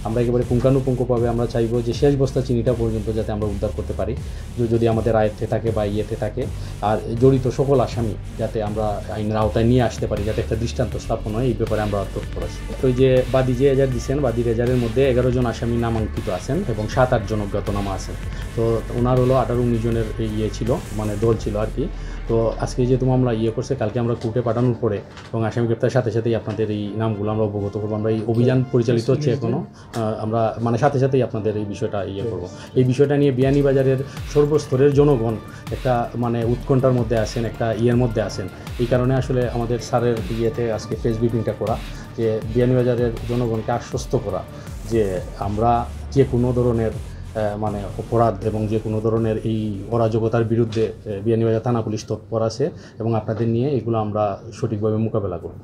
আমরা একেবারে পুঙ্খানুপুঙ্খভাবে আমরা চাইবো যে শেষ বস্তা চিনিটা পর্যন্ত যাতে আমরা উদ্ধার করতে পারি, যদি আমাদের আয়ত্তে থাকে বা ইয়েতে থাকে। আর জড়িত সকল আসামি যাতে আমরা আইনের আওতায় নিয়ে আসতে পারি, যাতে একটা দৃষ্টান্ত স্থাপন হয়, এই ব্যাপারে আমরা তৎপর আছি। ওই যে বাদী যে এজাহার দিচ্ছেন, বাদী এজাহারের মধ্যে 11 জন আসামি নামাঙ্কিত আছেন এবং 7-8 জন অজ্ঞাতনামা আছেন। তো ওনার হলো 18-19 জনের ছিল, মানে দল ছিল আর কি। তো আজকে যেহেতু মামলা করছে, কালকে আমরা কোর্টে পাঠানোর পরে এবং আসামি গ্রেপ্তারের সাথে সাথেই আপনাদের এই নামগুলো আমরা অবগত করবো। আমরা এই অভিযান পরিচালিত হচ্ছে এখনও, আমরা মানে সাথে সাথেই আপনাদের এই বিষয়টা করব। এই বিষয়টা নিয়ে বিয়ানীবাজারের সর্বস্তরের জনগণ একটা মানে উৎকণ্ঠার মধ্যে আছেন, একটা মধ্যে আছেন। এই কারণে আসলে আমাদের স্যারের আজকে প্রেস ব্রিফিংটা করা, যে বিয়ানীবাজারের জনগণকে আশ্বস্ত করা যে আমরা যে কোনো ধরনের মানে অপরাধ এবং যে কোনো ধরনের এই অরাজকতার বিরুদ্ধে বিয়ানীবাজার থানা পুলিশ তৎপর আছে এবং আপনাদের নিয়ে এগুলো আমরা সঠিকভাবে মোকাবেলা করব।